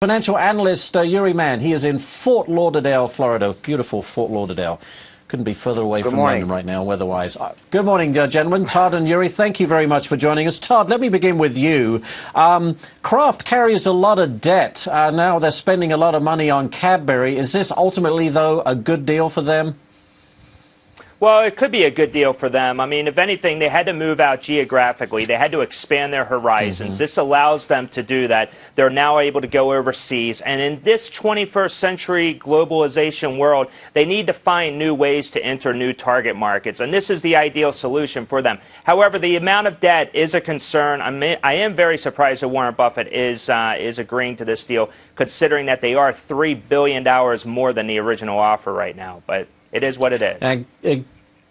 Financial analyst Yuri Mann. He is in Fort Lauderdale, Florida. Beautiful Fort Lauderdale. Couldn't be further away from London right now, weather-wise. Good morning, gentlemen. Todd and Yuri, thank you very much for joining us. Todd, let me begin with you. Kraft carries a lot of debt. Now they're spending a lot of money on Cadbury. Is this ultimately, though, a good deal for them? Well, it could be a good deal for them. I mean, if anything, they had to move out geographically. They had to expand their horizons. This allows them to do that. They're now able to go overseas. And in this 21st century globalization world, they need to find new ways to enter new target markets. And this is the ideal solution for them. However, the amount of debt is a concern. I am very surprised that Warren Buffett is agreeing to this deal, considering that they are $3 billion more than the original offer right now. But it is what it is.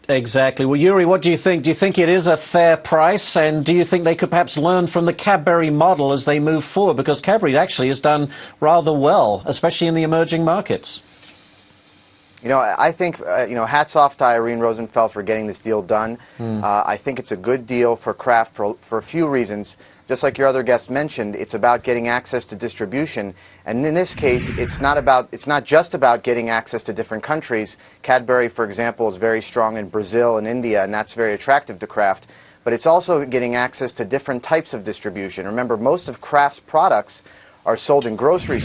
Exactly. Well, Yuri, what do you think? Do you think it is a fair price? And do you think they could perhaps learn from the Cadbury model as they move forward? Because Cadbury actually has done rather well, especially in the emerging markets. You know, I think, hats off to Irene Rosenfeld for getting this deal done. I think it's a good deal for Kraft for a few reasons. Just like your other guest mentioned, it's about getting access to distribution. And in this case, it's not just about getting access to different countries. Cadbury, for example, is very strong in Brazil and India, and that's very attractive to Kraft. But it's also getting access to different types of distribution. Remember, most of Kraft's products are sold in grocery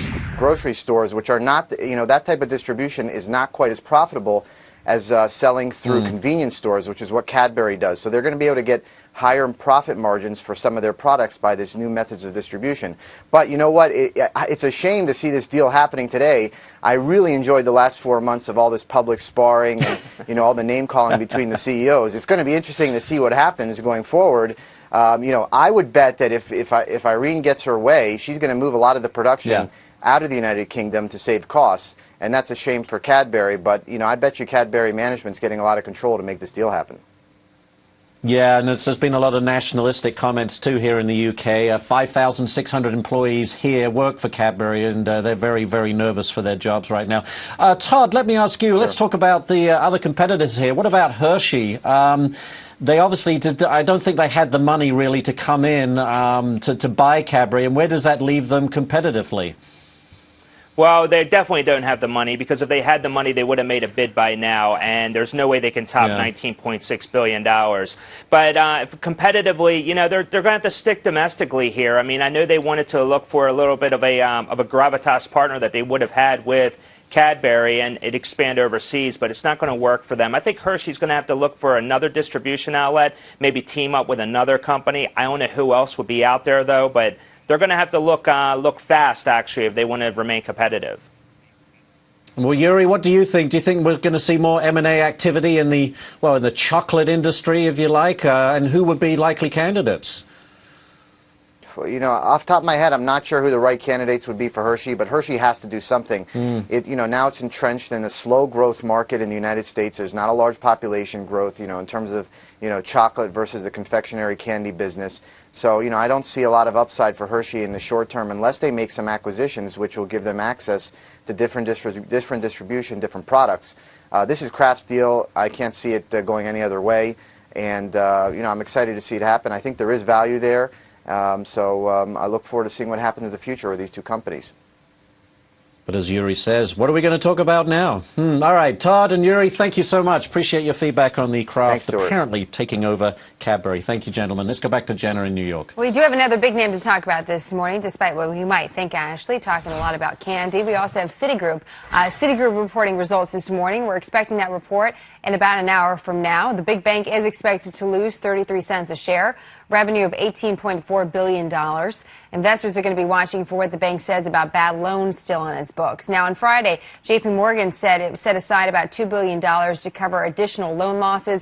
stores, which are not, that type of distribution is not quite as profitable as selling through convenience stores, which is what Cadbury does. So they're going to be able to get higher profit margins for some of their products by this new methods of distribution. But you know what? It's a shame to see this deal happening today. I really enjoyed the last 4 months of all this public sparring and all the name calling between the CEOs. It's going to be interesting to see what happens going forward. I would bet that if Irene gets her way, she's going to move a lot of the production out of the United Kingdom to save costs, and that's a shame for Cadbury. But I bet you Cadbury management's getting a lot of control to make this deal happen. Yeah, and there's been a lot of nationalistic comments too here in the UK. 5,600 employees here work for Cadbury, and they're very, very nervous for their jobs right now. Todd, let me ask you, let's talk about the other competitors here. What about Hershey? They obviously I don't think they had the money really to come in to buy Cadbury, and where does that leave them competitively? Well, they definitely don't have the money, because if they had the money, they would have made a bid by now, and there's no way they can top $19.6 billion. But competitively, they're going to have to stick domestically here. I mean, I know they wanted to look for a little bit of a gravitas partner that they would have had with Cadbury and it expand overseas, but it's not going to work for them. I think Hershey's going to have to look for another distribution outlet, maybe team up with another company. I don't know who else would be out there, though, but they're going to have to look fast, actually, if they want to remain competitive. Well, Yuri, what do you think? Do you think we're going to see more M&A activity in the chocolate industry, if you like? And who would be likely candidates? Well, off the top of my head, I'm not sure who the right candidates would be for Hershey, but Hershey has to do something. Now it's entrenched in a slow growth market in the United States. There's not a large population growth, in terms of, chocolate versus the confectionery candy business. So, I don't see a lot of upside for Hershey in the short term unless they make some acquisitions, which will give them access to different distribution, different products. This is Kraft's deal. I can't see it going any other way. And, I'm excited to see it happen. I think there is value there. I look forward to seeing what happens in the future with these two companies. But as Yuri says, what are we going to talk about now? All right, Todd and Yuri, thank you so much. Appreciate your feedback on the Kraft apparently taking over Cadbury. Thank you, gentlemen. Let's go back to Jenna in New York. We do have another big name to talk about this morning, despite what you might think, Ashley, talking a lot about candy. We also have Citigroup. Citigroup reporting results this morning. We're expecting that report in about an hour from now. The big bank is expected to lose 33 cents a share. Revenue of $18.4 billion. Investors are going to be watching for what the bank says about bad loans still on its books. Now, on Friday, J.P. Morgan said it set aside about $2 billion to cover additional loan losses